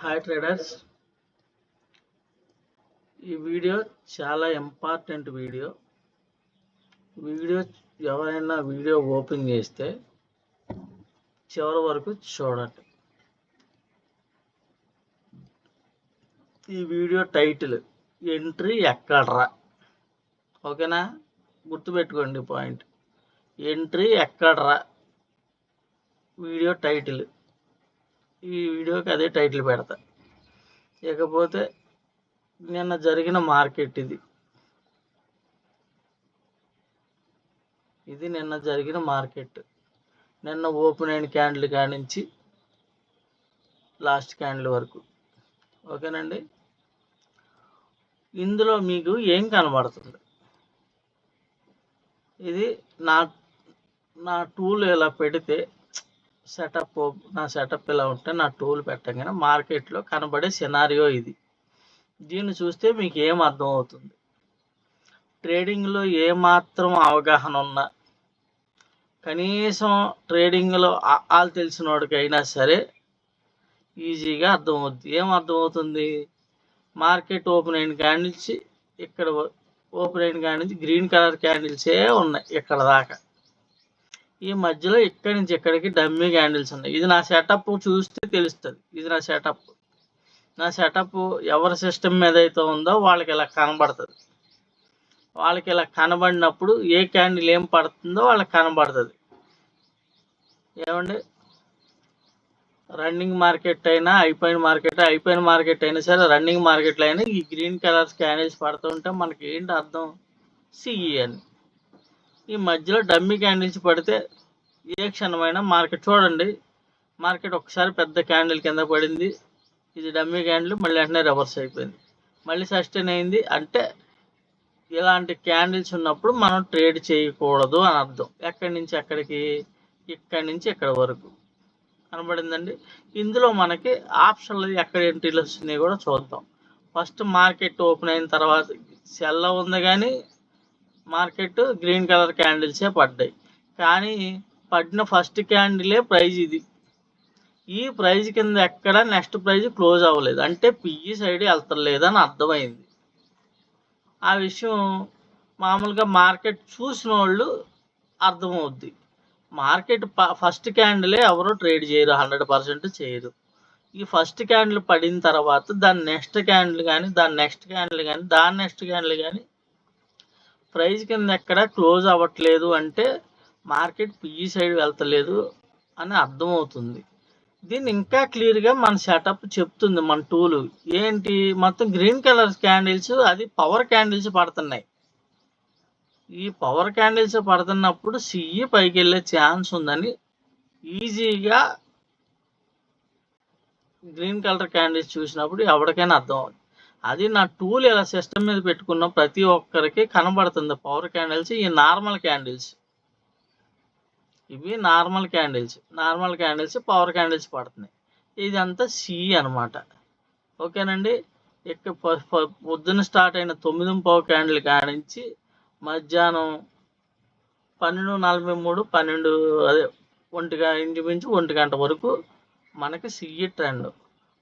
Hi traders, ఈ video చాలా important video. ఎవరైనా వీడియో ఓపెన్ చేస్తే చివరి వరకు చూడండి. ఈ వీడియో టైటిల్ ఎంట్రీ ఎక్కడ్రా. ఓకేనా, గుర్తుపెట్టుకోండి పాయింట్. ఎంట్రీ ఎక్కడ్రా వీడియో టైటిల్. ఈ వీడియోకి అదే టైటిల్ పెడతా. ఇకపోతే నిన్న జరిగిన మార్కెట్ ఇది నిన్న జరిగిన మార్కెట్. నిన్న ఓపెన్ అయిన క్యాండిల్ కాడి నుంచి లాస్ట్ క్యాండిల్ వరకు. ఓకేనండి, ఇందులో మీకు ఏం కనబడుతుంది? ఇది నా టూల్ ఇలా పెడితే నా సెటప్ ఇలా ఉంటే నా టూల్ పెట్టగానే మార్కెట్లో కనబడే సినారియో ఇది. దీన్ని చూస్తే మీకు ఏం అర్థం అవుతుంది? ట్రేడింగ్లో ఏమాత్రం అవగాహన ఉన్నా, కనీసం ట్రేడింగ్లో ఆల్ తెలిసినోడికైనా సరే ఈజీగా అర్థమవుతుంది. ఏం అర్థమవుతుంది? మార్కెట్ ఓపెన్ అయిన కాడి నుంచి ఇక్కడ ఓపెన్ అయిన కాడి నుంచి గ్రీన్ కలర్ క్యాండిల్సే ఉన్నాయి ఇక్కడ దాకా. ఈ మధ్యలో ఇక్కడి నుంచి ఇక్కడికి డమ్మీ క్యాండిల్స్ ఉన్నాయి. ఇది నా సెటప్ చూస్తే తెలుస్తుంది. ఇది నా సెటప్ ఎవరి సిస్టమ్ మీద అయితే ఉందో వాళ్ళకి ఇలా కనబడుతుంది. వాళ్ళకి ఇలా కనబడినప్పుడు ఏ క్యాండిల్ ఏం పడుతుందో వాళ్ళకి కనబడుతుంది. ఏమండి, రన్నింగ్ మార్కెట్ అయినా అయిపోయిన మార్కెట్ అయినా సరే, రన్నింగ్ మార్కెట్లో అయినా ఈ గ్రీన్ కలర్ క్యాండిల్స్ పడుతుంటే మనకి ఏంటి అర్థం? సిఈ అని. ఈ మధ్యలో డమ్మీ క్యాండిల్స్ పడితే ఏ క్షణమైనా మార్కెట్ చూడండి, మార్కెట్ ఒకసారి పెద్ద క్యాండిల్ కింద పడింది, ఇది డమ్మీ క్యాండిల్, మళ్ళీ వెంటనే రివర్స్ అయిపోయింది, మళ్ళీ సస్టైన్ అయింది. అంటే ఇలాంటి క్యాండిల్స్ ఉన్నప్పుడు మనం ట్రేడ్ చేయకూడదు అని అర్థం. ఎక్కడి నుంచి ఎక్కడికి? ఇక్కడి నుంచి ఇక్కడ వరకు కనబడిందండి. ఇందులో మనకి ఆప్షన్లు ఎక్కడ ఎంట్రీలు వస్తున్నాయి కూడా చూద్దాం. ఫస్ట్ మార్కెట్ ఓపెన్ అయిన తర్వాత సెల్ ఉంది, కానీ మార్కెట్ గ్రీన్ కలర్ క్యాండిల్సే పడ్డాయి. కానీ పడిన ఫస్ట్ క్యాండిలే ప్రైజ్ ఇది. ఈ ప్రైజ్ కింద ఎక్కడ నెక్స్ట్ ప్రైజ్ క్లోజ్ అవ్వలేదు, అంటే పిఈ సైడ్ వెళ్తలేదు అని అర్థమైంది. ఆ విషయం మామూలుగా మార్కెట్ చూసిన వాళ్ళు అర్థమవుద్ది. మార్కెట్ ఫస్ట్ క్యాండిలే ఎవరో ట్రేడ్ చేయరు, 100% చేయరు. ఈ ఫస్ట్ క్యాండిల్ పడిన తర్వాత దాని నెక్స్ట్ క్యాండిల్ కానీ, దాని నెక్స్ట్ క్యాండిల్ కానీ, దాని నెక్స్ట్ క్యాండిల్ కానీ ప్రైజ్ కింద ఎక్కడ క్లోజ్ అవ్వట్లేదు అంటే మార్కెట్ పిఈ సైడ్ వెళ్తలేదు అని అర్థమవుతుంది. దీన్ని ఇంకా క్లియర్గా మన సెటప్ చెప్తుంది. మన టూలు ఏంటి? మొత్తం గ్రీన్ కలర్ క్యాండిల్స్, అది పవర్ క్యాండిల్స్ పడుతున్నాయి. ఈ పవర్ క్యాండిల్స్ పడుతున్నప్పుడు సిఈ పైకి వెళ్ళే ఛాన్స్ ఉందని ఈజీగా గ్రీన్ కలర్ క్యాండిల్స్ చూసినప్పుడు ఎవరికైనా అర్థం అవుతుంది. అది నా టూల్ ఇలా సిస్టమ్ మీద పెట్టుకున్న ప్రతి ఒక్కరికి కనబడుతుంది. పవర్ క్యాండిల్స్, ఈ నార్మల్ క్యాండిల్స్, ఇవి నార్మల్ క్యాండిల్స్ పవర్ క్యాండిల్స్ పడుతున్నాయి. ఇదంతా సిఈ అనమాట. ఓకేనండి, ఇక్కడ పొద్దున్న స్టార్ట్ అయిన 9:15 క్యాండిల్ కానించి మధ్యాహ్నం 12:43 ఇంచుమించు 1 గంట వరకు మనకి సిఈ ట్రెండ్.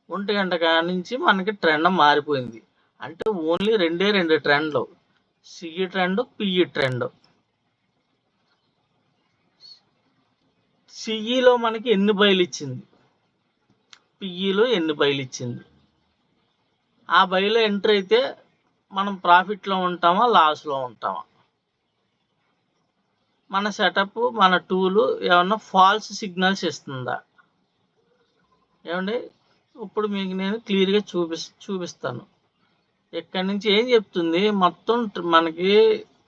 1 గంట కానించి మనకి ట్రెండ్ మారిపోయింది. అంటే ఓన్లీ రెండు ట్రెండ్లు, సిఈ ట్రెండ్, పిఈ ట్రెండ్. సిఈలో మనకి ఎన్ని బయలు ఇచ్చింది, పిఈలో ఎన్ని బయలు ఇచ్చింది, ఆ బయలో ఎంటర్ అయితే మనం ప్రాఫిట్లో ఉంటామా, లాస్లో ఉంటామా? మన సెటప్, మన టూలు ఏమన్నా ఫాల్స్ సిగ్నల్స్ ఇస్తుందా? ఏమండి, ఇప్పుడు మీకు నేను క్లియర్గా చూపిస్తాను. ఇక్కడి నుంచి ఏం చెప్తుంది? మొత్తం మనకి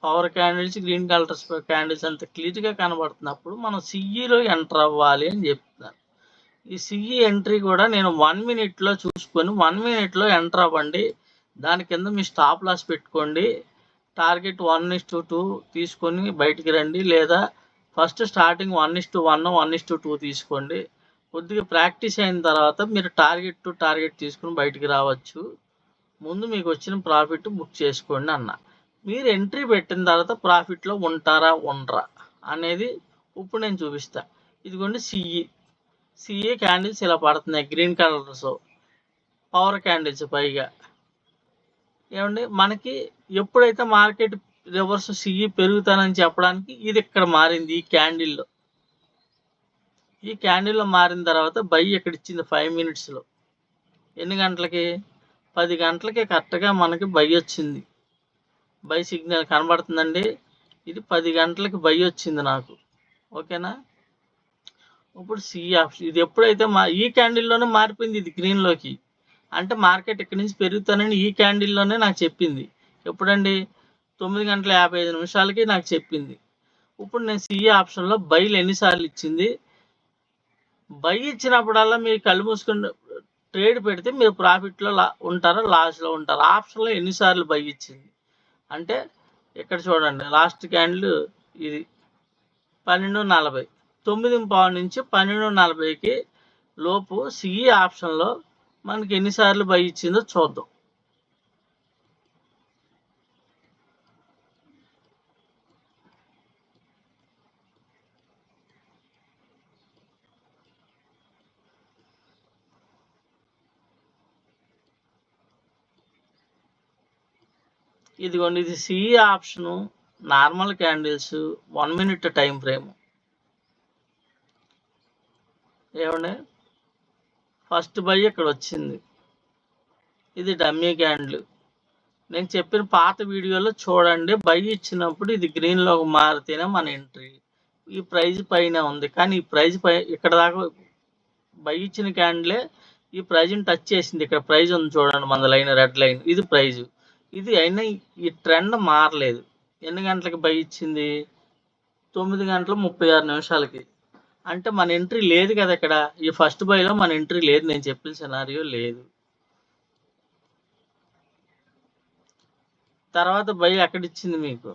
power candles, green colours candles అంత క్లియర్గా కనబడుతున్నప్పుడు మనం సిఈలో ఎంటర్ అవ్వాలి అని చెప్తున్నాను. ఈ సిఈ ఎంట్రీ కూడా నేను 1 మినిట్లో చూసుకొని 1 మినిట్లో ఎంటర్ అవ్వండి. దాని కింద మీ స్టాప్ లాస్ పెట్టుకోండి. టార్గెట్ 1:2 తీసుకొని బయటికి రండి, లేదా ఫస్ట్ స్టార్టింగ్ 1:1, 1:2 తీసుకోండి. కొద్దిగా ప్రాక్టీస్ అయిన తర్వాత మీరు టార్గెట్ టు టార్గెట్ తీసుకుని బయటికి రావచ్చు. ముందు మీకు వచ్చిన ప్రాఫిట్ బుక్ చేసుకోండి అన్న. మీరు ఎంట్రీ పెట్టిన తర్వాత ప్రాఫిట్లో ఉంటారా ఉండరా అనేది ఇప్పుడు నేను చూపిస్తా. ఇదిగోండి సిఈ క్యాండిల్స్ ఇలా పడుతున్నాయి, గ్రీన్ కలర్స్. పవర్ క్యాండిల్స్ పైగా. ఏమండి మనకి ఎప్పుడైతే మార్కెట్ రివర్స్ సిఈ పెరుగుతానని చెప్పడానికి ఇది ఇక్కడ మారింది ఈ క్యాండిల్లో. ఈ క్యాండిల్లో మారిన తర్వాత బై ఇక్కడ ఇచ్చింది 5 మినిట్స్లో. ఎన్ని గంటలకి? 10 గంటలకి కరెక్ట్గా మనకి బై వచ్చింది. బై సిగ్నల్ కనబడుతుందండి. ఇది 10 గంటలకి బై వచ్చింది నాకు. ఓకేనా? ఇప్పుడు సిఈ ఆప్షన్ ఇది ఎప్పుడైతే ఈ క్యాండిల్లోనే మారిపోయింది ఇది గ్రీన్లోకి. అంటే మార్కెట్ ఇక్కడి నుంచి పెరుగుతానని ఈ క్యాండిల్లోనే నాకు చెప్పింది. ఎప్పుడండి? 9:55 నాకు చెప్పింది. ఇప్పుడు నేను సిఈ ఆప్షన్లో బైలు ఎన్నిసార్లు ఇచ్చింది? బై ఇచ్చినప్పుడల్లా మీరు కళ్ళు మూసుకుని ట్రేడ్ పెడితే మీరు ప్రాఫిట్లో ఉంటారా, లాస్లో ఉంటారా? ఆప్షన్లో ఎన్నిసార్లు బై ఇచ్చింది అంటే ఇక్కడ చూడండి, లాస్ట్ క్యాండిల్ ఇది 12:40, 9:15 నుంచి 12:40కి లోపు సిఈ ఆప్షన్లో మనకి ఎన్నిసార్లు బై ఇచ్చిందో చూద్దాం. ఇదిగోండి, ఇది CE option, normal candles, 1 minute time frame. ఏమండి ఫస్ట్ బై ఇక్కడ వచ్చింది. ఇది డమ్మీ క్యాండిల్. నేను చెప్పిన పాత వీడియోలో చూడండి, బై ఇచ్చినప్పుడు ఇది గ్రీన్లోకి మారితేనే మన ఎంట్రీ. ఈ ప్రైజ్ పైన ఉంది, కానీ ఈ ప్రైజ్ పై ఇక్కడ దాకా బై ఇచ్చిన క్యాండిలే ఈ ప్రైజ్ని టచ్ చేసింది. ఇక్కడ ప్రైజ్ ఉంది చూడండి, మన లైన్ రెడ్ లైన్, ఇది ప్రైజ్. ఇది అయినా ఈ ట్రెండ్ మారలేదు. ఎన్ని గంటలకి బై ఇచ్చింది? 9:36 అంటే మన ఎంట్రీ లేదు కదా ఇక్కడ. ఈ ఫస్ట్ బైలో మన ఎంట్రీ లేదు, నేను చెప్పిన సినారియో లేదు. తర్వాత బై ఎక్కడ ఇచ్చింది మీకు?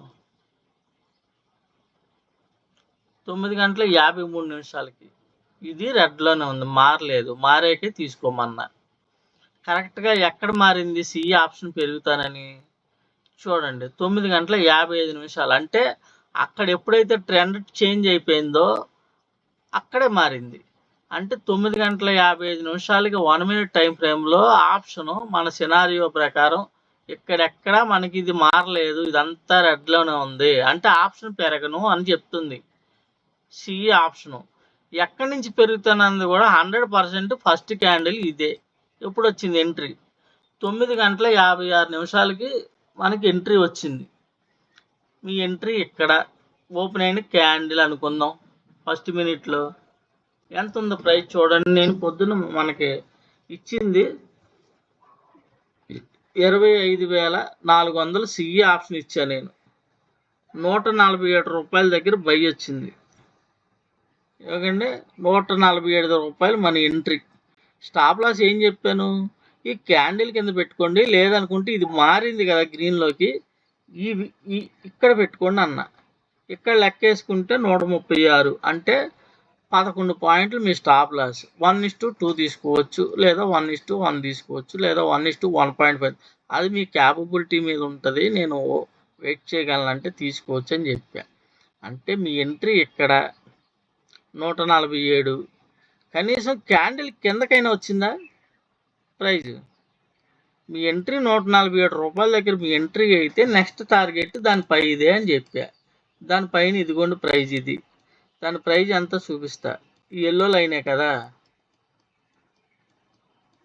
9:53 ఇది రెడ్లోనే ఉంది, మారలేదు. మారాకే తీసుకోమన్నా. కరెక్ట్గా ఎక్కడ మారింది సిఈ ఆప్షన్ పెరుగుతానని? చూడండి, 9:55 అంటే అక్కడ ఎప్పుడైతే ట్రెండ్ చేంజ్ అయిపోయిందో అక్కడే మారింది. అంటే 9:55 1 మినిట్ టైం ఫ్రేమ్లో ఆప్షను మన సినారియో ప్రకారం ఇక్కడెక్కడ మనకి ఇది మారలేదు, ఇదంతా రెడ్లోనే ఉంది, అంటే ఆప్షన్ పెరగను అని చెప్తుంది సిఈ ఆప్షను. ఎక్కడి నుంచి పెరుగుతానన్నది కూడా 100% ఫస్ట్ క్యాండిల్ ఇదే. ఎప్పుడు వచ్చింది ఎంట్రీ? 9:56 మనకి ఎంట్రీ వచ్చింది. మీ ఎంట్రీ ఇక్కడ ఓపెన్ అయిన క్యాండిల్ అనుకుందాం. ఫస్ట్ మినిట్లో ఎంత ఉందో ప్రైస్ చూడండి. నేను పొద్దున మనకి ఇచ్చింది 25,400 సిఈ ఆప్షన్ ఇచ్చాను నేను. 147 రూపాయల దగ్గర బై వచ్చింది. ఓకేండి, 147 రూపాయలు మన ఎంట్రీ. స్టాప్ లాస్ ఏం చెప్పాను? ఈ క్యాండిల్ కింద పెట్టుకోండి, లేదనుకుంటే ఇది మారింది కదా గ్రీన్లోకి, ఇక్కడ పెట్టుకోండి అన్న. ఇక్కడ లెక్కేసుకుంటే 136 అంటే 11 పాయింట్లు మీ స్టాప్ లాస్. 1:2 తీసుకోవచ్చు, లేదా 1:1 తీసుకోవచ్చు, లేదా 1:1.5. అది మీ క్యాపబిలిటీ మీద ఉంటుంది. నేను వెయిట్ చేయగలనంటే తీసుకోవచ్చు అని చెప్పా. అంటే మీ ఎంట్రీ ఇక్కడ 147. కనీసం క్యాండిల్ కిందకైనా వచ్చిందా ప్రైజ్? మీ ఎంట్రీ 147 రూపాయల దగ్గర మీ ఎంట్రీ అయితే నెక్స్ట్ టార్గెట్ దానిపై ఇదే అని చెప్పా. దానిపైన ఇదిగోండి ప్రైజ్, ఇది దాని ప్రైజ్ ఎంత చూపిస్తా. ఈ ఎల్లో లైనే కదా.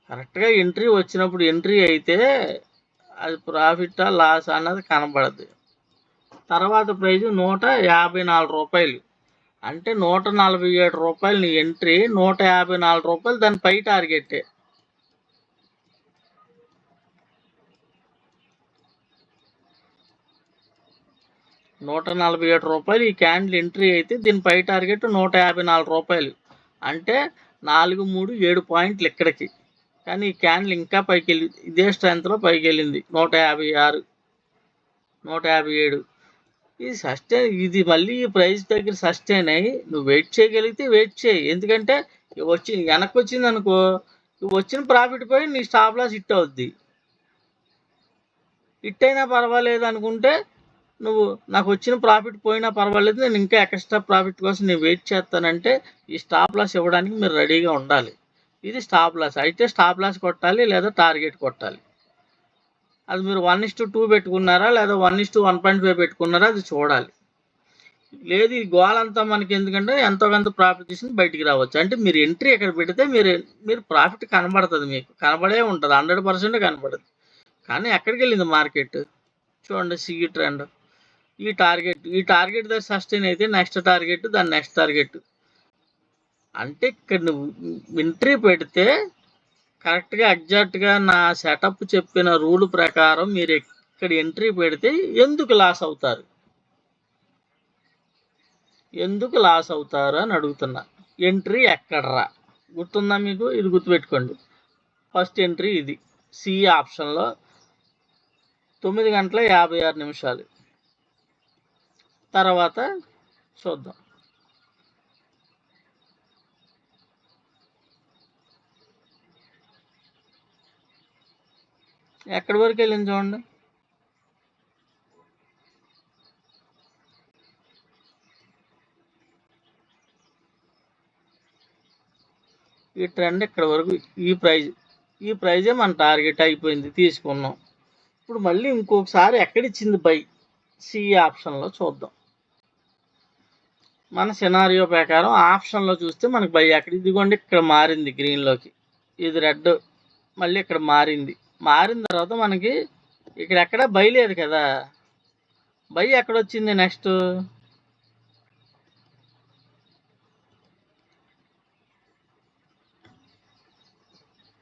కరెక్ట్గా ఎంట్రీ వచ్చినప్పుడు ఎంట్రీ అయితే అది ప్రాఫిటా లాస్ అన్నది కనబడదు. తర్వాత ప్రైజ్ 154 రూపాయలు. అంటే 147 రూపాయలు నీ ఎంట్రీ, 154 రూపాయలు దానిపై టార్గెటే. ₹147 ఈ క్యాండిల్ ఎంట్రీ అయితే దీనిపై టార్గెట్ 154 రూపాయలు. అంటే 437 పాయింట్లు ఇక్కడికి. కానీ ఈ క్యాండిల్ ఇంకా పైకి వెళ్ళి ఇదే స్ట్రెంత్లో పైకి వెళ్ళింది 156, 157. ఇది సస్టైన్, ఇది మళ్ళీ ఈ ప్రైస్ దగ్గర సస్టైన్ అయ్యి నువ్వు వెయిట్ చేయగలిగితే వెయిట్ చేయి. ఎందుకంటే వెనక్కి వచ్చింది అనుకో, వచ్చిన ప్రాఫిట్ పోయి నీ స్టాప్ లాస్ హిట్ అవుద్ది. హిట్ అయినా పర్వాలేదు అనుకుంటే నువ్వు నాకు వచ్చిన ప్రాఫిట్ పోయినా పర్వాలేదు, నేను ఇంకా ఎక్స్ట్రా ప్రాఫిట్ కోసం నేను వెయిట్ చేస్తానంటే ఈ స్టాప్ లాస్ ఇవ్వడానికి మీరు రెడీగా ఉండాలి. ఇది స్టాప్ లాస్. అయితే స్టాప్ లాస్ కొట్టాలి లేదా టార్గెట్ కొట్టాలి. అది మీరు 1:2 పెట్టుకున్నారా లేదా 1:1.5 పెట్టుకున్నారా అది చూడాలి. లేదు ఈ గోలంతా మనకి ఎందుకంటే ఎంతో కొంత ప్రాఫిట్ తీసుకుని బయటికి రావచ్చు. అంటే మీరు ఎంట్రీ ఎక్కడ పెడితే మీరు ప్రాఫిట్ కనబడుతుంది, మీకు కనబడే ఉంటుంది, 100% కనబడుతుంది. కానీ ఎక్కడికి వెళ్ళింది మార్కెట్ చూడండి, సిఈ ట్రెండ్. ఈ టార్గెట్ దగ్గర సస్టైన్ అయితే నెక్స్ట్ టార్గెట్, దాని నెక్స్ట్ టార్గెట్. అంటే ఇక్కడ నువ్వు ఎంట్రీ పెడితే కరెక్ట్గా ఎగ్జాక్ట్గా నా సెటప్ చెప్పిన రూల్ ప్రకారం మీరు ఇక్కడ ఎంట్రీ పెడితే ఎందుకు లాస్ అవుతారు అని అడుగుతున్నా. ఎంట్రీ ఎక్కడరా గుర్తుందా మీకు? ఇది గుర్తుపెట్టుకోండి. ఫస్ట్ ఎంట్రీ ఇది సి ఆప్షన్లో 9:56. తర్వాత చూద్దాం. ఎక్కడి వరకు వెళ్ళింది చూడండి. ఈ ట్రెండ్ ఇక్కడ వరకు, ఈ ప్రైజే మన టార్గెట్ అయిపోయింది, తీసుకున్నాం. ఇప్పుడు మళ్ళీ ఇంకొకసారి ఎక్కడిచ్చింది బై సి ఆప్షన్లో చూద్దాం. మన సినారియో ప్రకారం ఆప్షన్లో చూస్తే మనకు బై ఎక్కడ, ఇదిగోండి ఇక్కడ మారింది గ్రీన్లోకి, ఇది రెడ్, మళ్ళీ ఇక్కడ మారిన తర్వాత మనకి ఇక్కడ ఎక్కడ బై లేదు కదా. బై ఎక్కడొచ్చింది నెక్స్ట్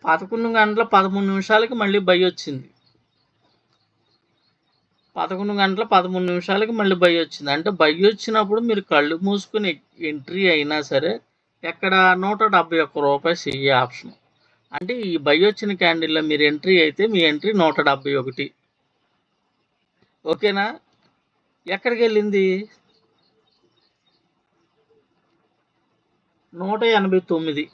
11:13 మళ్ళీ బై వచ్చింది. 11:13 మళ్ళీ బై వచ్చింది. అంటే బై వచ్చినప్పుడు మీరు కళ్ళు మూసుకుని ఎంట్రీ అయినా సరే ఎక్కడ 171 రూపాయలు సిఏ ఆప్షన్. అంటే ఈ బై వచ్చిన క్యాండిల్లో మీరు ఎంట్రీ అయితే మీ ఎంట్రీ 171. ఓకేనా? ఎక్కడికి వెళ్ళింది? 189.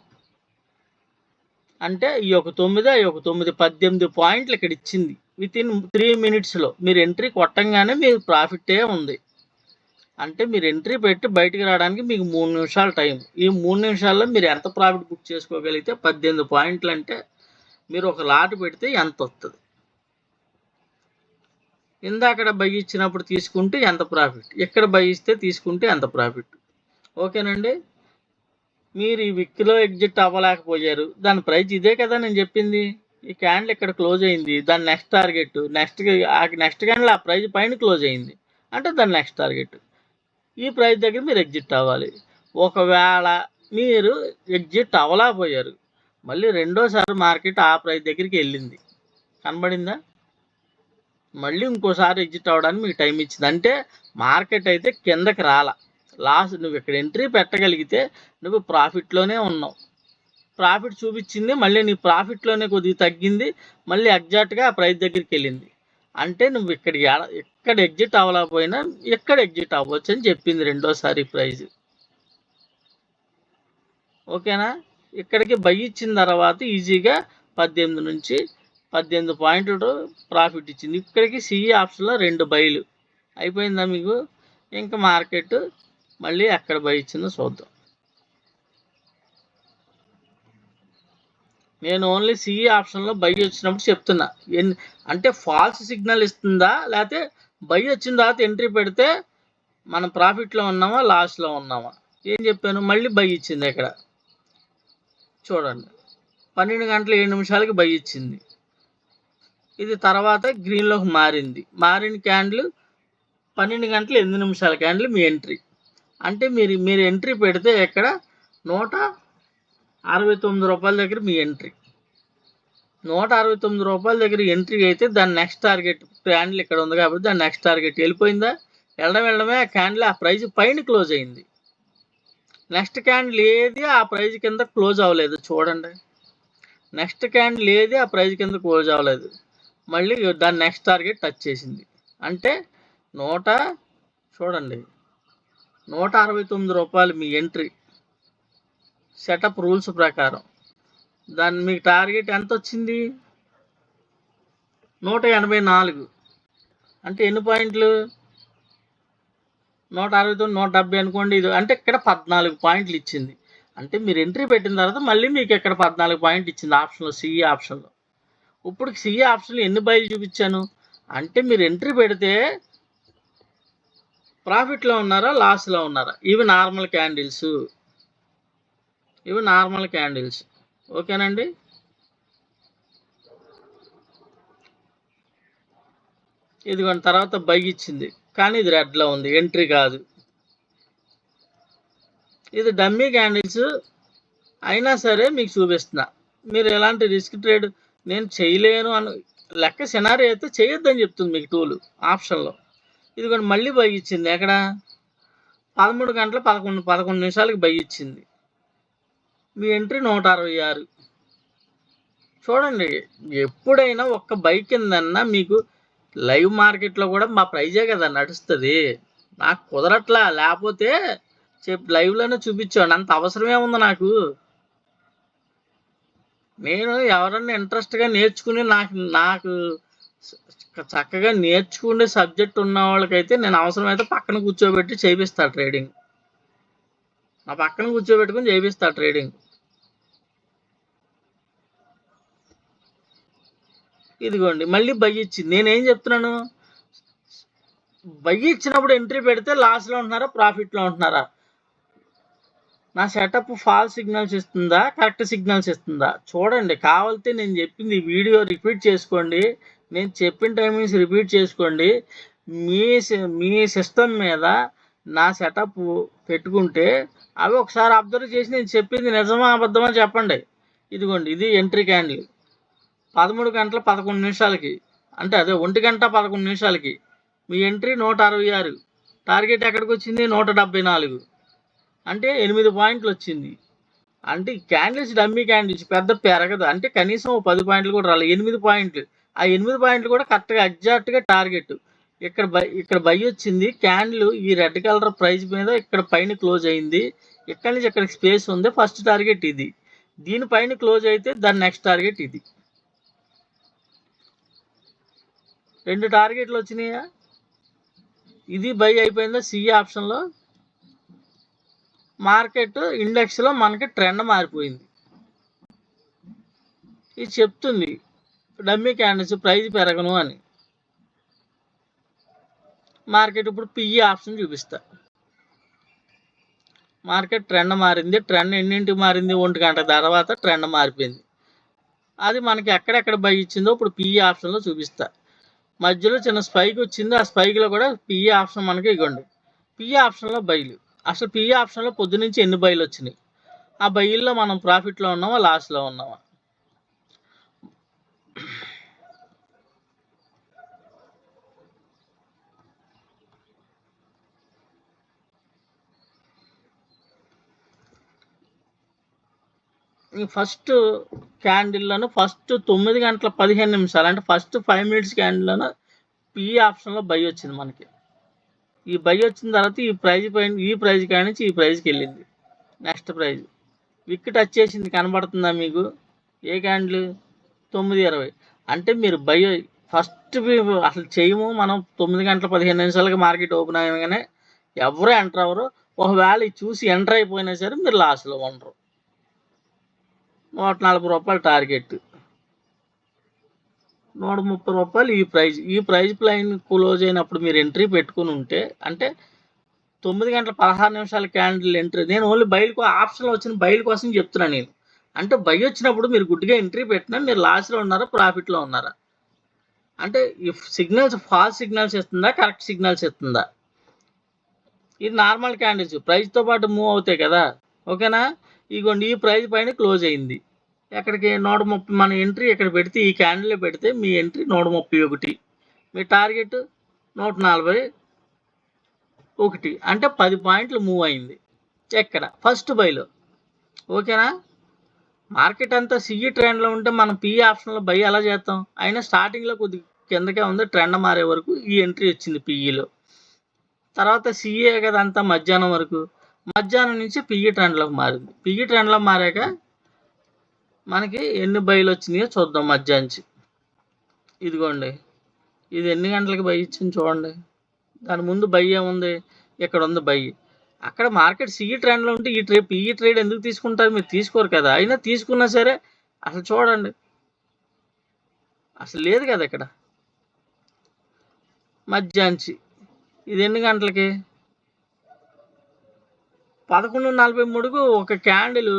అంటే ఈ ఒక 9, ఈ ఒక 9, 18 పాయింట్లు ఇక్కడ ఇచ్చింది. వితిన్ 3 minutesలో మీరు ఎంట్రీ కొట్టంగానే మీకు ప్రాఫిటే ఉంది. అంటే మీరు ఎంట్రీ పెట్టి బయటికి రావడానికి మీకు 3 నిమిషాలు టైం. ఈ 3 నిమిషాల్లో మీరు ఎంత ప్రాఫిట్ బుక్ చేసుకోగలిగితే 18 పాయింట్లు అంటే మీరు ఒక లాట్ పెడితే ఎంత వస్తుంది? ఇందాక బై ఇచ్చినప్పుడు తీసుకుంటే ఎంత ప్రాఫిట్, ఇక్కడ బై ఇస్తే తీసుకుంటే ఎంత ప్రాఫిట్. ఓకేనండి? మీరు ఈ విక్లో ఎగ్జిట్ అవ్వలేకపోయారు, దాని ప్రైస్ ఇదే కదా నేను చెప్పింది. ఈ క్యాండిల్ ఇక్కడ క్లోజ్ అయింది, దాని నెక్స్ట్ టార్గెట్, నెక్స్ట్ క్యాండిల్ ఆ ప్రైస్ పైన క్లోజ్ అయింది అంటే దాని నెక్స్ట్ టార్గెట్. ఈ ప్రైస్ దగ్గర మీరు ఎగ్జిట్ అవ్వాలి. ఒకవేళ మీరు ఎగ్జిట్ అవ్వలేకపోయారు, మళ్ళీ రెండోసారి మార్కెట్ ఆ ప్రైస్ దగ్గరికి వెళ్ళింది, కనబడిందా? మళ్ళీ ఇంకోసారి ఎగ్జిట్ అవ్వడానికి మీకు టైం ఇచ్చింది. అంటే మార్కెట్ అయితే కిందకి రాలా, లాస్. నువ్వు ఇక్కడ ఎంట్రీ పెట్టగలిగితే నువ్వు ప్రాఫిట్లోనే ఉన్నావు. ప్రాఫిట్ చూపించింది, మళ్ళీ నీ ప్రాఫిట్లోనే కొద్దిగా తగ్గింది, మళ్ళీ ఎగ్జాక్ట్గా ఆ ప్రైస్ దగ్గరికి వెళ్ళింది. అంటే నువ్వు ఎక్కడ ఎగ్జిట్ అవ్వలేకపోయినా ఎక్కడ ఎగ్జిట్ అవ్వచ్చు అని చెప్పింది రెండోసారి ప్రైజ్. ఓకేనా? ఇక్కడికి బై ఇచ్చిన తర్వాత ఈజీగా 18 పాయింట్లు ప్రాఫిట్ ఇచ్చింది. ఇక్కడికి సిఈ ఆప్షన్లో 2 బైలు అయిపోయిందా మీకు? ఇంకా మార్కెట్ మళ్ళీ ఎక్కడ బై ఇచ్చిందో చూద్దాం. నేను ఓన్లీ సిఈ ఆప్షన్లో బై వచ్చినప్పుడు చెప్తున్నా. అంటే ఫాల్స్ సిగ్నల్ ఇస్తుందా, లేకపోతే బై వచ్చిన తర్వాత ఎంట్రీ పెడితే మనం ప్రాఫిట్లో ఉన్నామా లాస్లో ఉన్నామా? ఏం చెప్పాను? మళ్ళీ బై ఇచ్చింది. ఇక్కడ చూడండి, 12:07 బై ఇచ్చింది. ఇది తర్వాత గ్రీన్లోకి మారిన క్యాండిల్ 12:08 క్యాండిల్ మీ ఎంట్రీ. అంటే మీరు ఎంట్రీ పెడితే ఇక్కడ 169 రూపాయల దగ్గర మీ ఎంట్రీ. 169 రూపాయల దగ్గర ఎంట్రీ అయితే దాని నెక్స్ట్ టార్గెట్ క్యాండిల్ ఇక్కడ ఉంది కాబట్టి దాని నెక్స్ట్ టార్గెట్ వెళ్ళిపోయిందా? వెళ్ళడమే ఆ క్యాండిల్ ఆ ప్రైజ్ పైన క్లోజ్ అయింది. నెక్స్ట్ క్యాండిల్ ఏది ఆ ప్రైజ్ కింద క్లోజ్ అవ్వలేదు. చూడండి, నెక్స్ట్ క్యాండిల్ ఏది ఆ ప్రైజ్ కింద క్లోజ్ అవ్వలేదు, మళ్ళీ దాని నెక్స్ట్ టార్గెట్ టచ్ చేసింది. అంటే చూడండి 169 రూపాయలు మీ ఎంట్రీ సెటప్ రూల్స్ ప్రకారం. దాన్ని మీకు టార్గెట్ ఎంత వచ్చింది? 184. అంటే ఎన్ని పాయింట్లు? 169, 170 అనుకోండి. ఇది అంటే ఇక్కడ 14 పాయింట్లు ఇచ్చింది. అంటే మీరు ఎంట్రీ పెట్టిన తర్వాత మళ్ళీ మీకు ఇక్కడ 14 పాయింట్ ఇచ్చింది ఆప్షన్లో, సిఈ ఆప్షన్లో. ఇప్పుడు సిఈ ఆప్షన్లో ఎన్ని బైలు చూపించాను అంటే మీరు ఎంట్రీ పెడితే ప్రాఫిట్లో ఉన్నారా, లాస్లో ఉన్నారా. ఇవి నార్మల్ క్యాండిల్స్, ఓకేనండి. ఇదిగోండి తర్వాత బై ఇచ్చింది, కానీ ఇది రెడ్లో ఉంది, ఎంట్రీ కాదు. ఇది డమ్మీ క్యాండిల్స్ అయినా సరే మీకు చూపిస్తున్నా. మీరు ఎలాంటి రిస్క్ ట్రేడ్ నేను చేయలేను అని లెక్క సినారీ అయితే చేయొద్దని చెప్తుంది మీకు టూల్ ఆప్షన్లో. ఇదిగోండి మళ్ళీ బై ఇచ్చింది, ఎక్కడ 13 గంటల 11 నిమిషాలకి బై ఇచ్చింది. మీ ఎంట్రీ 166. చూడండి, ఎప్పుడైనా ఒక్క బై కిందన్నా మీకు లైవ్ మార్కెట్లో కూడా మా ప్రైజే కదా నడుస్తుంది. నాకు కుదరట్లా, లేకపోతే లైవ్లోనే చూపించాను, అంత అవసరమే ఉంది నాకు. నేను ఎవరన్నా ఇంట్రెస్ట్గా నేర్చుకుని నాకు చక్కగా నేర్చుకునే సబ్జెక్ట్ ఉన్న వాళ్ళకైతే నేను అవసరమైతే పక్కన కూర్చోబెట్టి చేయిస్తా ట్రేడింగ్. నా పక్కన కూర్చోబెట్టుకుని చేయిస్తా ట్రేడింగ్. ఇదిగోండి మళ్ళీ బై ఇచ్చింది. నేనేం చెప్తున్నాను, బై ఇచ్చినప్పుడు ఎంట్రీ పెడితే లాస్లో ఉంటున్నారా, ప్రాఫిట్లో ఉంటున్నారా. నా సెటప్ ఫాల్స్ సిగ్నల్స్ ఇస్తుందా, కరెక్ట్ సిగ్నల్స్ ఇస్తుందా చూడండి. కావాలంటే నేను చెప్పింది వీడియో రిపీట్ చేసుకోండి, నేను చెప్పిన టైమింగ్స్ రిపీట్ చేసుకోండి. మీ సిస్టమ్ మీద నా సెటప్ పెట్టుకుంటే అవి ఒకసారి అబ్జర్వ్ చేసి నేను చెప్పింది నిజమా అబద్ధమా చెప్పండి. ఇదిగోండి ఇది ఎంట్రీ క్యాండిల్ 13 గంటల 11 నిమిషాలకి, అంటే అదే 1 గంట 11 నిమిషాలకి మీ ఎంట్రీ 166. టార్గెట్ ఎక్కడికి వచ్చింది 174, అంటే 8 పాయింట్లు వచ్చింది. అంటే క్యాండిల్స్ డమ్మీ క్యాండిల్స్ పెద్ద పెరగదు, అంటే కనీసం 10 పాయింట్లు కూడా రాలేదు, 8 పాయింట్లు. ఆ 8 పాయింట్లు కూడా కరెక్ట్గా ఎగ్జాక్ట్గా టార్గెట్. ఇక్కడ బై వచ్చింది, క్యాండిల్ ఈ రెడ్ కలర్ ప్రైస్ మీద ఇక్కడ పైన క్లోజ్ అయింది, ఇక్కడ నుంచి ఇక్కడ స్పేస్ ఉంది, ఫస్ట్ టార్గెట్ ఇది. దీనిపైన క్లోజ్ అయితే దాని నెక్స్ట్ టార్గెట్ ఇది. 2 టార్గెట్లు వచ్చినాయా. ఇది బై అయిపోయిందా సిఈ ఆప్షన్లో. మార్కెట్ ఇండెక్స్లో మనకి ట్రెండ్ మారిపోయింది. ఇది చెప్తుంది డమ్మీ క్యాండిల్స్ ప్రైస్ పెరగను అని. మార్కెట్ ఇప్పుడు పిఈ ఆప్షన్ చూపిస్తా. మార్కెట్ ట్రెండ్ మారింది. ట్రెండ్ ఎన్నింటికి మారింది, 1 గంట తర్వాత ట్రెండ్ మారిపోయింది. అది మనకి ఎక్కడెక్కడ బై ఇచ్చిందో ఇప్పుడు పిఈ ఆప్షన్లో చూపిస్తా. మధ్యలో చిన్న స్పైక్ వచ్చింది, ఆ స్పైక్లో కూడా పిఈ ఆప్షన్ మనకి ఇవ్వండి. పిఈ ఆప్షన్లో బైలు, అసలు పిఈ ఆప్షన్లో పొద్దు నుంచి ఎన్ని బైలు వచ్చినాయి, ఆ బైల్లో మనం ప్రాఫిట్లో ఉన్నామా, లాస్లో ఉన్నామా. ఫస్ట్ క్యాండిల్లోనూ ఫస్ట్ 9 గంటల 15 నిమిషాలు, అంటే ఫస్ట్ 5 మినిట్స్ క్యాండిల్లోనూ పిఈ ఆప్షన్లో బై వచ్చింది మనకి. ఈ బై వచ్చిన తర్వాత ఈ ప్రైజ్ పైన ఈ ప్రైజ్ కాడి నుంచి ఈ ప్రైజ్కి వెళ్ళింది. నెక్స్ట్ ప్రైజ్ విక్ టచ్ చేసింది, కనబడుతుందా మీకు. ఏ క్యాండిల్ 9:20. అంటే మీరు బై ఫస్ట్ అసలు చేయము మనం. 9 గంటల 15 నిమిషాలకి మార్కెట్ ఓపెన్ అయ్యగానే ఎవరు ఎంటర్ అవ్వరు. ఒకవేళ చూసి ఎంటర్ అయిపోయినా సరే మీరు లాస్లో ఉండరు. 140 రూపాయలు టార్గెట్, 130 రూపాయలు ఈ ప్రైజ్ ప్లైన్ క్లోజ్ అయినప్పుడు మీరు ఎంట్రీ పెట్టుకుని ఉంటే, అంటే 9 గంటల 16 నిమిషాల క్యాండిల్ ఎంట్రీ. నేను ఓన్లీ బైల్ ఆప్షన్లో వచ్చిన బైల్ కోసం చెప్తున్నాను నేను. అంటే బై వచ్చినప్పుడు మీరు గుడ్డిగా ఎంట్రీ పెట్టినా మీరు లాస్లో ఉన్నారా, ప్రాఫిట్లో ఉన్నారా. అంటే ఈ సిగ్నల్స్ ఫాల్స్ సిగ్నల్స్ ఇస్తుందా, కరెక్ట్ సిగ్నల్స్ ఇస్తుందా. ఇది నార్మల్ క్యాండిల్స్ ప్రైస్తో పాటు మూవ్ అవుతాయి కదా, ఓకేనా. ఇగోండి ఈ ప్రైస్ పైన క్లోజ్ అయింది, ఎక్కడికి 130. మన ఎంట్రీ ఇక్కడ పెడితే ఈ క్యాండిల్లో పెడితే మీ ఎంట్రీ 131, మీ టార్గెట్ 141, అంటే 10 పాయింట్లు మూవ్ అయింది ఎక్కడ ఫస్ట్ బైలో, ఓకేనా. మార్కెట్ అంతా సిఈ ట్రెండ్లో ఉంటే మనం పిఈ ఆప్షన్లో బై ఎలా చేస్తాం. అయినా స్టార్టింగ్లో కొద్ది కిందకే ఉంది, ట్రెండ్ మారే వరకు ఈ ఎంట్రీ వచ్చింది పిఈలో. తర్వాత సిఏ కదా అంతా మధ్యాహ్నం వరకు, మధ్యాహ్నం నుంచి పిఈ ట్రెండ్లోకి మారింది. పిఈ ట్రెండ్లో మారాక మనకి ఎన్ని బైలు వచ్చినాయో చూద్దాం మధ్యాహ్నం. ఇదిగోండి ఇది ఎన్ని గంటలకి బై ఇచ్చింది చూడండి. దాని ముందు బై ఏముంది, ఇక్కడ ఉంది బై. అక్కడ మార్కెట్ సిఈ ట్రెండ్లో ఉంటే పిఈ ట్రేడ్ ఎందుకు తీసుకుంటారు? మీరు తీసుకోరు కదా. అయినా తీసుకున్నా సరే అసలు చూడండి, అసలు లేదు కదా ఇక్కడ. మధ్యాహ్నించి ఇది ఎన్ని గంటలకి? 11:43కు ఒక క్యాండిల్,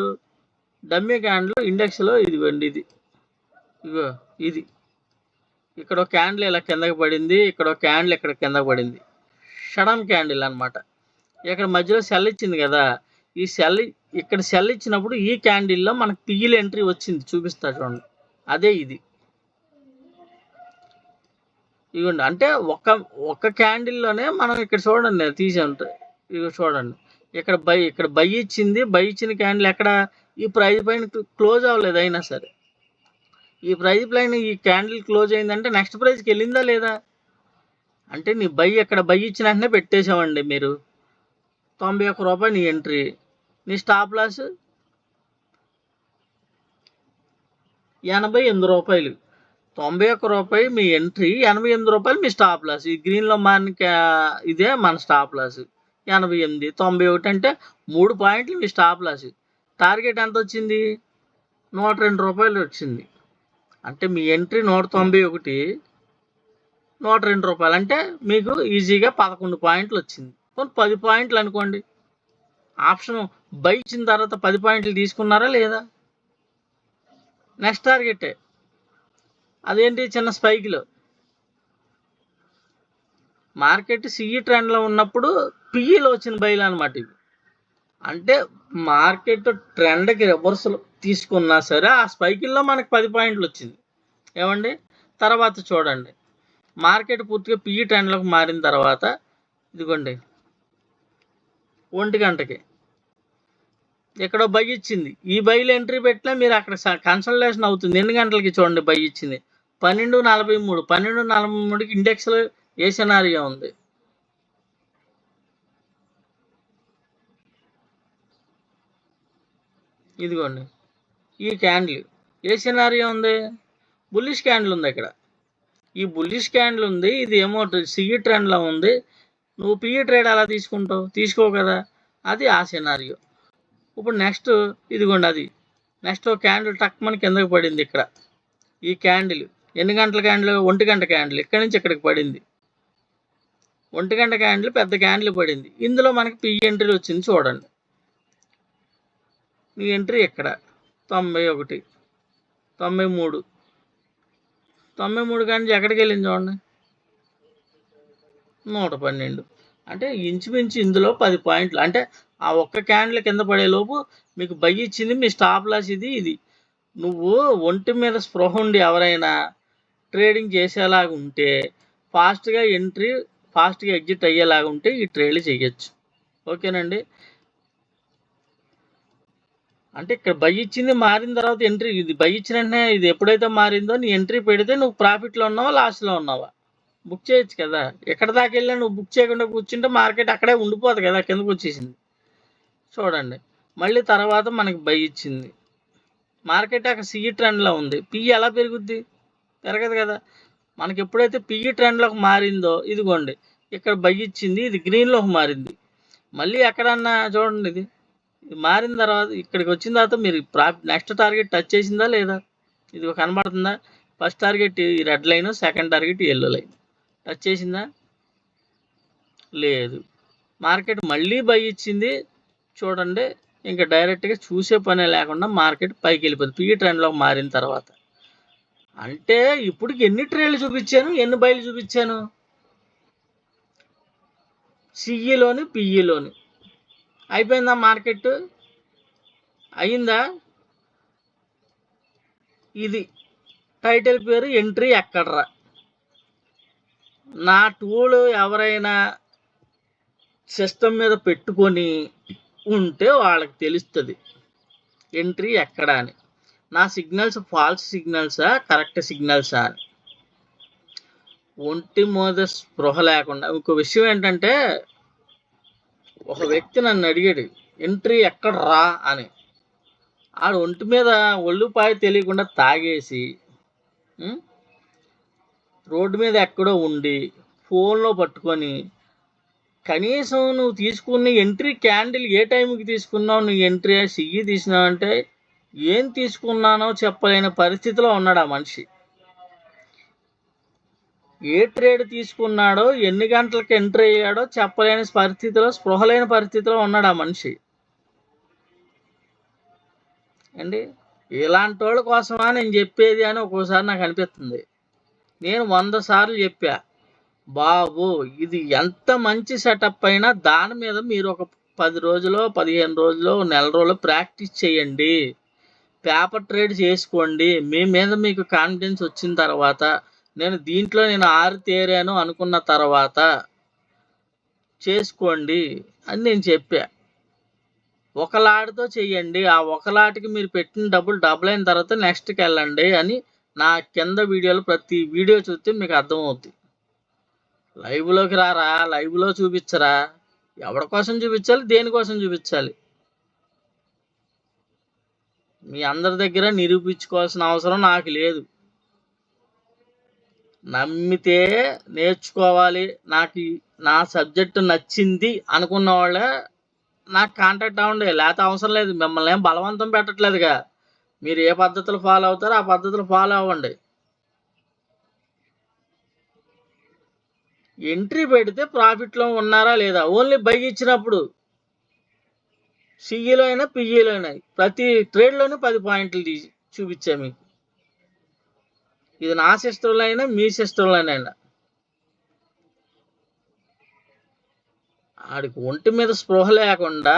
డమ్మీ క్యాండిల్ ఇండెక్స్లో ఇదిగోండి, ఇగో ఇది ఇక్కడ ఒక క్యాండిల్ ఇలా కిందకి పడింది, ఇక్కడ ఒక క్యాండిల్ ఇక్కడ కిందకి పడింది, షడన్ క్యాండిల్ అనమాట. ఇక్కడ మధ్యలో సెల్ ఇచ్చింది కదా, ఈ సెల్ ఇక్కడ సెల్ ఇచ్చినప్పుడు ఈ క్యాండిల్లో మనకు పిఈలు ఎంట్రీ వచ్చింది, చూపిస్తా చూడండి. అదే ఇది, ఇదిగోండి. అంటే ఒక క్యాండిల్లోనే మనం ఇక్కడ చూడండి, నేను తీసి ఉంటాయి, ఇదిగో చూడండి, ఇక్కడ బై ఇచ్చింది. బై ఇచ్చిన క్యాండిల్ ఎక్కడ? ఈ ప్రైజ్ పైన క్లోజ్ అవ్వలేదు. అయినా సరే ఈ ప్రైజ్ పైన ఈ క్యాండిల్ క్లోజ్ అయిందంటే నెక్స్ట్ ప్రైజ్కి వెళ్ళిందా లేదా? అంటే నీ ఇక్కడ బై ఇచ్చిన వెంటనే పెట్టేసామండి మీరు. 91 రూపాయలు నీ ఎంట్రీ, నీ స్టాప్ లాస్ 88 రూపాయలు. 91 రూపాయలు మీ ఎంట్రీ, 88 రూపాయలు మీ స్టాప్ లాస్. ఈ గ్రీన్లో మనకి ఇదే మన స్టాప్ లాస్ 88. 91 అంటే 3 పాయింట్లు మీ స్టాప్ లాస్. టార్గెట్ ఎంత వచ్చింది? 102 రూపాయలు వచ్చింది. అంటే మీ ఎంట్రీ 191, 102 రూపాయలు. అంటే మీకు ఈజీగా 11 పాయింట్లు వచ్చింది. 10 పాయింట్లు అనుకోండి. ఆప్షన్ బై ఇచ్చిన తర్వాత 10 పాయింట్లు తీసుకున్నారా లేదా? నెక్స్ట్ టార్గెటే అదేంటి? చిన్న స్పైక్లో మార్కెట్ సిఈ ట్రెండ్లో ఉన్నప్పుడు పిఈలో వచ్చిన బైలు అనమాట ఇవి. అంటే మార్కెట్ ట్రెండ్కి రివర్సల్ తీసుకున్నా సరే ఆ స్పైకిల్లో మనకు 10 పాయింట్లు వచ్చింది. ఏమండి? తర్వాత చూడండి, మార్కెట్ పూర్తిగా పిఈ ట్రెండ్లోకి మారిన తర్వాత ఇదిగోండి 1 గంటకి ఎక్కడో బై ఇచ్చింది. ఈ బైలు ఎంట్రీ పెట్టినా మీరు అక్కడ కన్సల్టేషన్ అవుతుంది. ఎన్ని గంటలకి చూడండి బై ఇచ్చింది? 12:43. 12:43కి ఇండెక్స్లో ఏ సినారియో ఉంది? ఇదిగోండి ఈ క్యాండిల్ ఏ సినారియో ఉంది? బుల్లిష్ క్యాండిల్ ఉంది ఇక్కడ. ఈ బుల్లిష్ క్యాండిల్ ఉంది, ఇది ఏమో సిఈ ట్రెండ్లో ఉంది. నువ్వు పిఈ ట్రేడ్ అలా తీసుకుంటావు? తీసుకో కదా. అది ఆ సినారియో. ఇప్పుడు నెక్స్ట్ ఇదిగోండి, అది నెక్స్ట్ ఒక క్యాండిల్ టక్ మన కిందకి పడింది. ఇక్కడ ఈ క్యాండిల్ ఎన్ని గంటల క్యాండిల్? 1 గంట క్యాండిల్. ఇక్కడి నుంచి ఇక్కడికి పడింది. 1 గంట క్యాండిల్ పెద్ద క్యాండిల్ పడింది. ఇందులో మనకి పిఈ ఎంట్రీ వచ్చింది చూడండి. నీ ఎంట్రీ ఎక్కడ? 91, 93. 93 కానీ ఎక్కడికి వెళ్ళింది చూడండి, 112. అంటే ఇంచుమించు ఇందులో 10 పాయింట్లు. అంటే ఆ ఒక్క క్యాండిల్ కింద పడేలోపు మీకు బై ఇచ్చింది, మీ స్టాప్ లాస్ ఇది. నువ్వు ఒంటి మీద స్పృహ ఉండి ఎవరైనా ట్రేడింగ్ చేసేలాగా ఉంటే, ఫాస్ట్గా ఎంట్రీ, ఫాస్ట్గా ఎగ్జిట్ అయ్యేలాగా ఉంటే ఈ ట్రేడ్లు చేయొచ్చు. ఓకేనండి? అంటే ఇక్కడ బై ఇచ్చింది, మారిన తర్వాత ఎంట్రీ, ఇది బై ఇచ్చిన వెంటనే ఇది ఎప్పుడైతే మారిందో నీ ఎంట్రీ పెడితే నువ్వు ప్రాఫిట్లో ఉన్నావా లాస్లో ఉన్నావా? బుక్ చేయొచ్చు కదా. ఎక్కడ దాకా వెళ్ళా నువ్వు బుక్ చేయకుండా కూర్చుంటే మార్కెట్ అక్కడే ఉండిపోదు కదా, కిందకు వచ్చేసింది. చూడండి, మళ్ళీ తర్వాత మనకి బై ఇచ్చింది, మార్కెట్ అక్కడ సిఈ ట్రెండ్లో ఉంది. పిఈ ఎలా పెరుగుద్ది? పెరగదు కదా. మనకి ఎప్పుడైతే పిఈ ట్రెండ్లోకి మారిందో ఇదిగోండి ఇక్కడ బై ఇచ్చింది, ఇది గ్రీన్లోకి మారింది. మళ్ళీ ఎక్కడన్నా చూడండి, ఇది మారిన తర్వాత ఇక్కడికి వచ్చిన తర్వాత మీరు నెక్స్ట్ టార్గెట్ టచ్ చేసిందా లేదా? ఇది కనబడుతుందా? ఫస్ట్ టార్గెట్ ఈ red line, second target yellow line. Touch చేసిందా? లేదు. మార్కెట్ మళ్ళీ బై ఇచ్చింది చూడండి. ఇంకా డైరెక్ట్గా చూసే పనే లేకుండా మార్కెట్ పైకి వెళ్ళిపోతుంది పిఈ ట్రెండ్లోకి మారిన తర్వాత. అంటే ఇప్పుడు ఎన్ని ట్రేడ్లు చూపించాను, ఎన్ని బైలు చూపించాను? సిఈలోని పిఈలోని అయిపోయిందా? మార్కెట్ అయిందా? ఇది టైటిల్ పేరు ఎంట్రీ ఎక్కడ్రా. నా టూల్ ఎవరైనా సిస్టమ్ మీద పెట్టుకొని ఉంటే వాళ్ళకి తెలుస్తుంది ఎంట్రీ ఎక్కడ అని. నా సిగ్నల్స్ ఫాల్స్ సిగ్నల్సా, కరెక్ట్ సిగ్నల్సా అని. ఒంటి మీద స్పృహ లేకుండా. ఇంకో విషయం ఏంటంటే, ఒక వ్యక్తి నన్ను అడిగాడు ఎంట్రీ ఎక్కడ రా అని. ఆడు ఒంటి మీద ఒళ్ళుపాయ తెలియకుండా తాగేసి రోడ్డు మీద ఎక్కడో ఉండి ఫోన్లో పట్టుకొని కనీసం నువ్వు తీసుకున్న ఎంట్రీ క్యాండిల్ ఏ టైంకి తీసుకున్నావు, నువ్వు ఎంట్రీ సిఈ తీసినావు అంటే ఏం తీసుకున్నానో చెప్పలేని పరిస్థితిలో ఉన్నాడు ఆ మనిషి. ఏ ట్రేడ్ తీసుకున్నాడో, ఎన్ని గంటలకు ఎంట్రీ అయ్యాడో చెప్పలేని పరిస్థితిలో, స్పృహ లేని పరిస్థితిలో ఉన్నాడు ఆ మనిషి అండి. ఇలాంటి వాళ్ళ కోసమా నేను చెప్పేది అని ఒక్కోసారి నాకు అనిపిస్తుంది. నేను 100 సార్లు చెప్పా, బాబు ఇది ఎంత మంచి సెటప్ అయినా దాని మీద మీరు ఒక 10 రోజులు, 15 రోజులు, నెల రోజులు ప్రాక్టీస్ చేయండి, పేపర్ ట్రేడ్ చేసుకోండి. మీ మీద మీకు కాన్ఫిడెన్స్ వచ్చిన తర్వాత, నేను ఆరితేరాను అనుకున్న తర్వాత చేసుకోండి అని నేను చెప్పా. ఒకలాటితో చెయ్యండి, ఆ ఒకలాటికి మీరు పెట్టిన డబ్బులు డబుల్ అయిన తర్వాత నెక్స్ట్కి వెళ్ళండి అని నా కింద వీడియోలో ప్రతి వీడియో చూస్తే మీకు అర్థమవుతుంది. లైవ్లోకి రారా, లైవ్లో చూపించరా, ఎవరి కోసం చూపించాలి, దేనికోసం చూపించాలి? మీ అందరి దగ్గర నిరూపించుకోవాల్సిన అవసరం నాకు లేదు. నమ్మితే నేర్చుకోవాలి, నాకు నా సబ్జెక్టు నచ్చింది అనుకున్న వాళ్ళే నాకు కాంటాక్ట్ అవ్వండి, లేకపోతే అవసరం లేదు. మిమ్మల్ని ఏం బలవంతం పెట్టట్లేదుగా. మీరు ఏ పద్ధతులు ఫాలో అవుతారో ఆ పద్ధతులు ఫాలో అవ్వండి. ఎంట్రీ పెడితే ప్రాఫిట్లో ఉన్నారా లేదా, ఓన్లీ బై ఇచ్చినప్పుడు సిఈలో అయినా పిఈలో అయినా ప్రతి ట్రేడ్లోనూ 10 పాయింట్లు తీసి చూపించా మీకు. ఇది నా సిస్టంలో అయినా మీ సిస్టంలోనైనా. ఆడికి ఒంటి మీద స్పృహ లేకుండా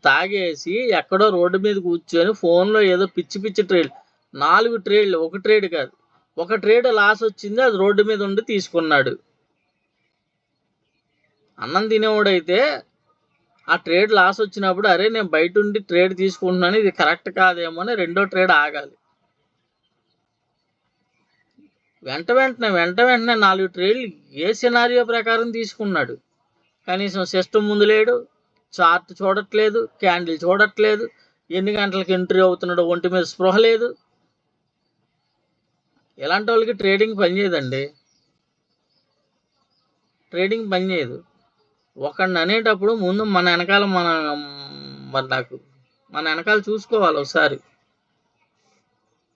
తాగేసి ఎక్కడో రోడ్డు మీద కూర్చొని ఫోన్లో ఏదో పిచ్చి పిచ్చి ట్రేడ్, 4 ట్రేడ్లు, ఒక ట్రేడ్ కాదు, ఒక ట్రేడ్ లాస్ వచ్చింది, అది రోడ్డు మీద ఉండి తీసుకున్నాడు. అన్నం తినేవాడైతే ఆ ట్రేడ్ లాస్ వచ్చినప్పుడు అరే నేను బయట ఉండి ట్రేడ్ తీసుకుంటున్నాను, ఇది కరెక్ట్ కాదేమో అని రెండో ట్రేడ్ ఆగాలి. వెంటనే 4 ట్రేడ్లు ఏ సినారియో ప్రకారం తీసుకున్నాడు. కనీసం సిస్టమ్ ముందు లేడు, చార్ట్ చూడట్లేదు, క్యాండిల్ చూడట్లేదు, ఎన్ని గంటలకు ఎంట్రీ అవుతున్నాడో ఒంటి మీద స్పృహ లేదు. ఇలాంటి వాళ్ళకి ట్రేడింగ్ పనిచేయదండి, ట్రేడింగ్ పనిచేయదు. ఒకడిని అనేటప్పుడు ముందు మన వెనకాల మన వెనకాల చూసుకోవాలి. ఒకసారి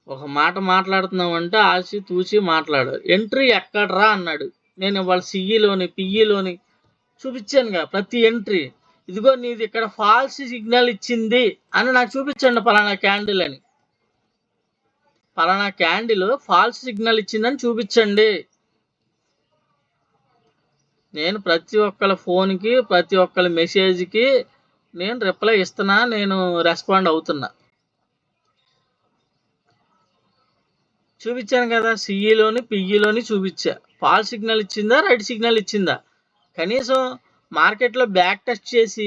ఒక మాట మాట్లాడుతున్నామంటే ఆచి తూచి మాట్లాడాలి. ఎంట్రీ ఎక్కడ్రా అన్నాడు, నేను ఇవాళ సిఈలోని పిఈలోని చూపించానుగా ప్రతి ఎంట్రీ. ఇదిగో నీది ఇక్కడ ఫాల్స్ సిగ్నల్ ఇచ్చింది అని నాకు చూపించండి, పలానా క్యాండిల్ అని, పలానా క్యాండిల్ ఫాల్స్ సిగ్నల్ ఇచ్చిందని చూపించండి. నేను ప్రతి ఒక్కళ్ళ ఫోన్కి, ప్రతి ఒక్కళ్ళ మెసేజ్కి నేను రిప్లై ఇస్తున్నా, నేను రెస్పాండ్ అవుతున్నా. చూపించాను కదా, సిఈలోని పిఈలోని చూపించా. ఫాల్స్ సిగ్నల్ ఇచ్చిందా, రైట్ సిగ్నల్ ఇచ్చిందా. కనీసం మార్కెట్లో బ్యాక్ టెస్ట్ చేసి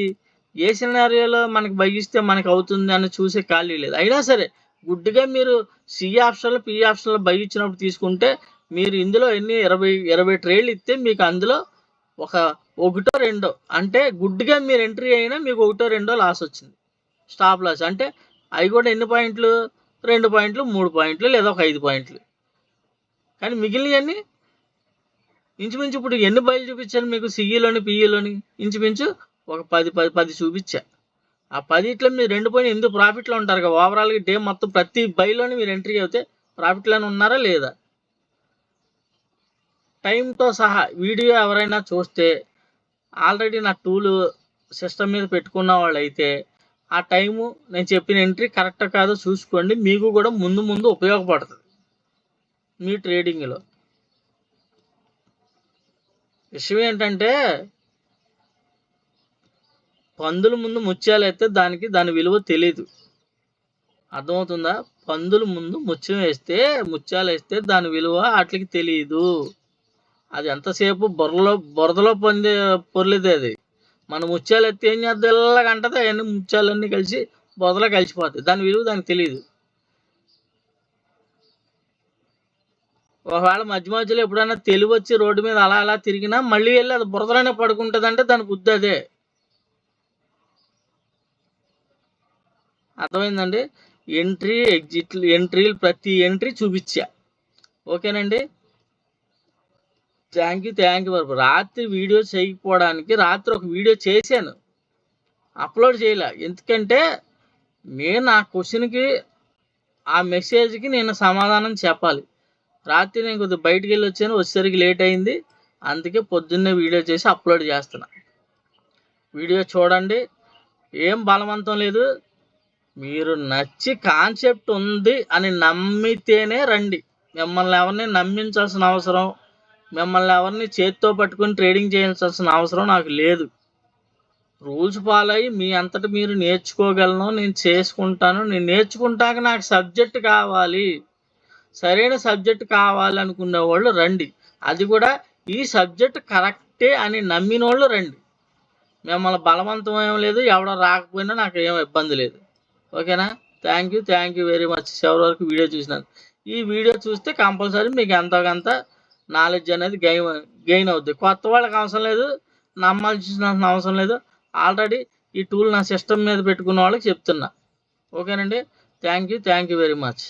ఏ సినారియోలో మనకు బగిస్తే మనకు అవుతుంది అని చూసే ఖాళీ లేదు. అయినా సరే గుడ్డుగా మీరు సిఈ ఆప్షన్లో పిఈ ఆప్షన్లో బై ఇచ్చినప్పుడు తీసుకుంటే మీరు ఇందులో 20 ట్రేడ్లు ఇస్తే మీకు అందులో ఒకటో రెండో, అంటే గుడ్డుగా మీరు ఎంట్రీ అయినా మీకు ఒకటో రెండో లాస్ వచ్చింది, స్టాప్ లాస్. అంటే అవి కూడా ఎన్ని పాయింట్లు, 2 పాయింట్లు, 3 పాయింట్లు, లేదా ఒక 5 పాయింట్లు. కానీ మిగిలినవన్నీ ఇంచుమించు ఇప్పుడు ఎన్ని బయలు చూపించాను మీకు, సిఈలోని పిఈలోని ఇంచుమించు ఒక 10 చూపించా. ఆ 10 మీరు 2 పోయిన ఎందుకు ప్రాఫిట్లో ఉంటారు కదా. ఓవరాల్గా డే మొత్తం ప్రతి బైలోని మీరు ఎంట్రీ అవుతే ప్రాఫిట్లోనే ఉన్నారా లేదా. టైంతో సహా వీడియో ఎవరైనా చూస్తే, ఆల్రెడీ నా టూలు సిస్టమ్ మీద పెట్టుకున్న వాళ్ళు అయితే ఆ టైము నేను చెప్పిన ఎంట్రీ కరెక్ట్ కాదో చూసుకోండి, మీకు కూడా ముందు ఉపయోగపడుతుంది మీ ట్రేడింగ్లో. విషయం ఏంటంటే పందుల ముందు ముత్యాలు అయితే దాని విలువ తెలీదు, అర్థమవుతుందా. పందుల ముందు ముత్యాలు వేస్తే దాని విలువ వాటికి తెలియదు. అది ఎంతసేపు బురదలో పొర్లేదే అది. మన ముత్యాలు ఎత్తే ఏం చేద్దాం, ఇలాగంటది, అవన్నీ ముత్యాలన్నీ కలిసి బురదలో కలిసిపోతాయి, దాని విలువ దానికి తెలియదు. ఒకవేళ మధ్యలో ఎప్పుడైనా తెలివి వచ్చి రోడ్డు మీద అలా తిరిగినా మళ్ళీ వెళ్ళి అది బురదలోనే పడుకుంటుంది, అంటే దాని బుద్ధి అదే. అర్థమైందండి. ఎంట్రీ ఎగ్జిట్లు, ఎంట్రీలు ప్రతి ఎంట్రీ చూపించా, ఓకేనండి. థ్యాంక్ యూ బాబు. రాత్రి వీడియో చేయకపోవడానికి రాత్రి ఒక వీడియో చేశాను, అప్లోడ్ చేయలే. ఎందుకంటే నేను ఆ క్వశ్చన్కి ఆ మెసేజ్కి నేను సమాధానం చెప్పాలి. రాత్రి నేను కొద్దిగా బయటికి వెళ్ళి వచ్చాను, వచ్చేసరికి లేట్ అయింది. అందుకే పొద్దున్నే వీడియో చేసి అప్లోడ్ చేస్తున్నా. వీడియో చూడండి, ఏం బలవంతం లేదు. మీరు నచ్చి కాన్సెప్ట్ ఉంది అని నమ్మితేనే రండి. మిమ్మల్ని ఎవరిని నమ్మించాల్సిన అవసరం, మిమ్మల్ని ఎవరిని చేత్తో పట్టుకొని ట్రేడింగ్ చేయించాల్సిన అవసరం నాకు లేదు. రూల్స్ ఫాలో అయ్యి మీ అంతటి మీరు నేర్చుకోగలను, నేను చేసుకుంటాను. నేను నేర్చుకుంటాక నాకు సబ్జెక్ట్ కావాలి, సరైన సబ్జెక్ట్ కావాలనుకునే వాళ్ళు రండి. అది కూడా ఈ సబ్జెక్ట్ కరెక్టే అని నమ్మిన వాళ్ళు రండి. మిమ్మల్ని బలవంతం ఏం లేదు, ఎవడో రాకపోయినా నాకు ఏం ఇబ్బంది లేదు. ఓకేనా? థ్యాంక్ యూ వెరీ మచ్ చివరి వరకు వీడియో చూసినాను. ఈ వీడియో చూస్తే కంపల్సరీ మీకు ఎంతో కొంత నాలెడ్జ్ అనేది గెయిన్ అవుద్ది. కొత్త వాళ్ళకి అవసరం లేదు, నమ్మాల్సిన అవసరం లేదు. ఆల్రెడీ ఈ టూల్ నా సిస్టమ్ మీద పెట్టుకున్న వాళ్ళకి చెప్తున్నా. ఓకేనండి? Thank you very much.